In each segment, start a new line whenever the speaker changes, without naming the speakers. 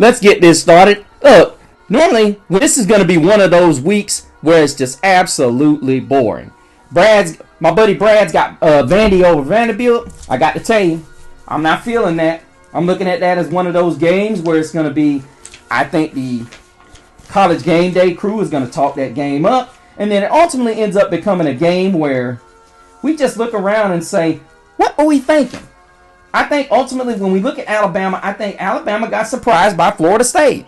let's get this started. Look, normally this is going to be one of those weeks where it's just absolutely boring. My buddy Brad's got Vandy over Vanderbilt. I got to tell you, I'm not feeling that. I'm looking at that as one of those games where it's going to be, I think the College Game Day crew is going to talk that game up. And then it ultimately ends up becoming a game where we just look around and say, what were we thinking? I think ultimately when we look at Alabama, I think Alabama got surprised by Florida State.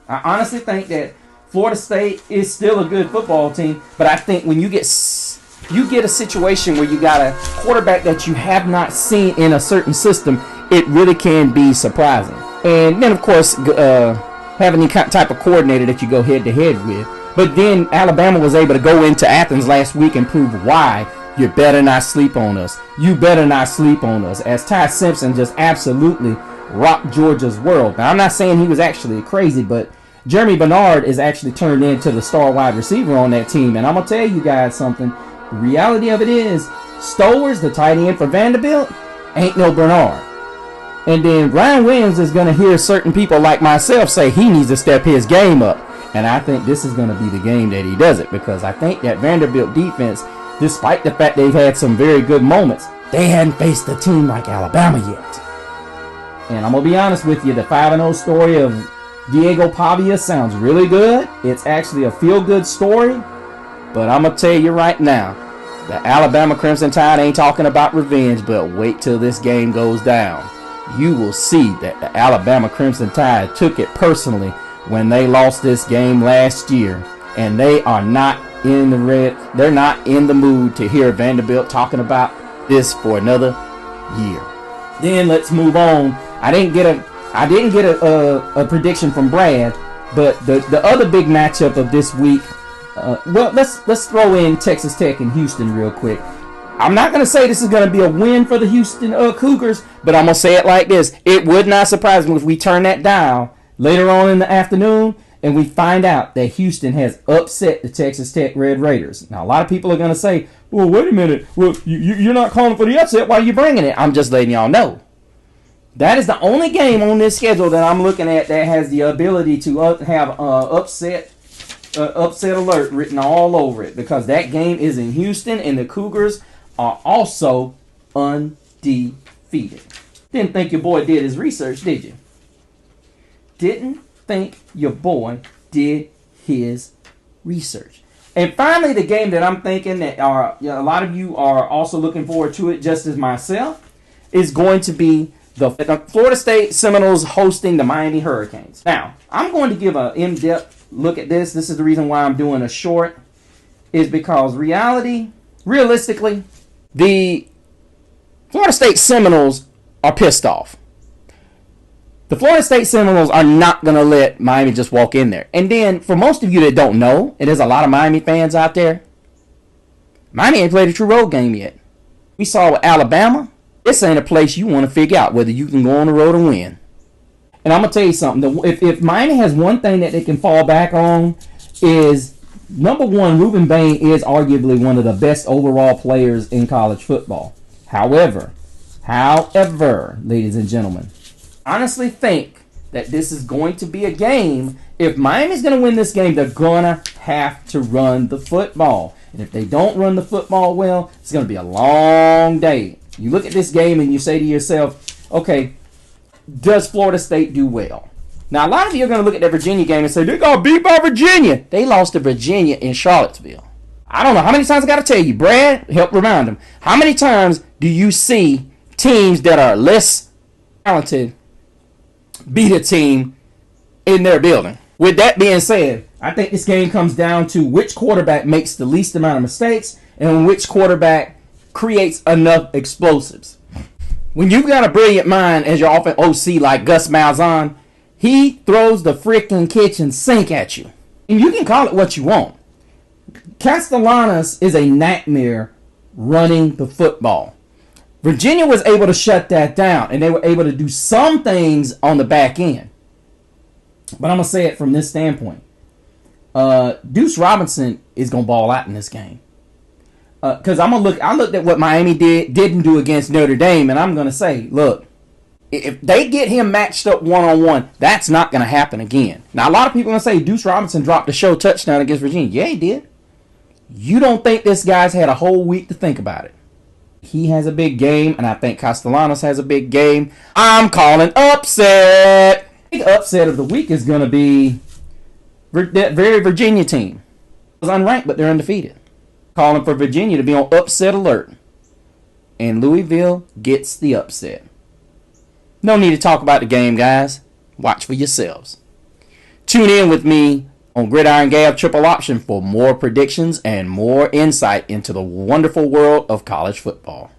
I honestly think that Florida State is still a good football team, but I think when you get a situation where you got a quarterback that you have not seen in a certain system, it really can be surprising. And then, of course, having any type of coordinator that you go head-to-head with. But then Alabama was able to go into Athens last week and prove why you better not sleep on us. You better not sleep on us. As Ty Simpson just absolutely rocked Georgia's world. Now, I'm not saying he was actually crazy, but Jeremy Bernard is actually turned into the star wide receiver on that team. And I'm going to tell you guys something. The reality of it is, Stowers, the tight end for Vanderbilt, ain't no Bernard. And then Ryan Williams is going to hear certain people like myself say he needs to step his game up. And I think this is going to be the game that he does it, because I think that Vanderbilt defense, despite the fact they've had some very good moments, they hadn't faced a team like Alabama yet. And I'm going to be honest with you, the 5-0 story of Diego Pavia sounds really good. It's actually a feel-good story. But I'm going to tell you right now, the Alabama Crimson Tide ain't talking about revenge, but wait till this game goes down. You will see that the Alabama Crimson Tide took it personally when they lost this game last year, and they are not in the red. They're not in the mood to hear Vanderbilt talking about this for another year. Then let's move on. I didn't get a prediction from Brad, but the other big matchup of this week. Let's throw in Texas Tech and Houston real quick. I'm not going to say this is going to be a win for the Houston Cougars, but I'm going to say it like this. It would not surprise me if we turn that dial later on in the afternoon and we find out that Houston has upset the Texas Tech Red Raiders. Now, a lot of people are going to say, well, wait a minute. Well, you're not calling for the upset. Why are you bringing it? I'm just letting y'all know. That is the only game on this schedule that I'm looking at that has the ability to have upset alert written all over it, because that game is in Houston and the Cougars are also undefeated. Didn't think your boy did his research, did you? Didn't think your boy did his research. And finally, the game that I'm thinking that a lot of you are also looking forward to it just as myself is going to be the Florida State Seminoles hosting the Miami Hurricanes. Now, I'm going to give an in-depth look at this. This is the reason why I'm doing a short, is because realistically, the Florida State Seminoles are pissed off. The Florida State Seminoles are not going to let Miami just walk in there. And then, for most of you that don't know, and there's a lot of Miami fans out there, Miami ain't played a true road game yet. We saw with Alabama, this ain't a place you want to figure out whether you can go on the road and win. And I'm going to tell you something. If Miami has one thing that they can fall back on is, number one, Ruben Bain is arguably one of the best overall players in college football. However, ladies and gentlemen, honestly think that this is going to be a game. If Miami's going to win this game, they're going to have to run the football. And if they don't run the football well, it's going to be a long day. You look at this game and you say to yourself, okay, does Florida State do well? Now, a lot of you are going to look at that Virginia game and say, they got beat by Virginia. They lost to Virginia in Charlottesville. I don't know how many times I got to tell you. Brad, help remind them. How many times do you see teams that are less talented beat a team in their building? With that being said, I think this game comes down to which quarterback makes the least amount of mistakes and which quarterback creates enough explosives. When you've got a brilliant mind as your offensive OC like Gus Malzahn, he throws the freaking kitchen sink at you. And you can call it what you want. Castellanos is a nightmare running the football. Virginia was able to shut that down, and they were able to do some things on the back end. But I'm going to say it from this standpoint. Deuce Robinson is going to ball out in this game. Because I looked at what Miami didn't do against Notre Dame, and I'm going to say, look, If they get him matched up one-on-one, that's not going to happen again. Now, a lot of people are going to say Deuce Robinson dropped the show touchdown against Virginia. Yeah, he did. You don't think this guy's had a whole week to think about it. He has a big game, and I think Castellanos has a big game. I'm calling upset. The upset of the week is going to be that very Virginia team. It's unranked, but they're undefeated. Calling for Virginia to be on upset alert. And Louisville gets the upset. No need to talk about the game, guys. Watch for yourselves. Tune in with me on Gridiron Gab Triple Option for more predictions and more insight into the wonderful world of college football.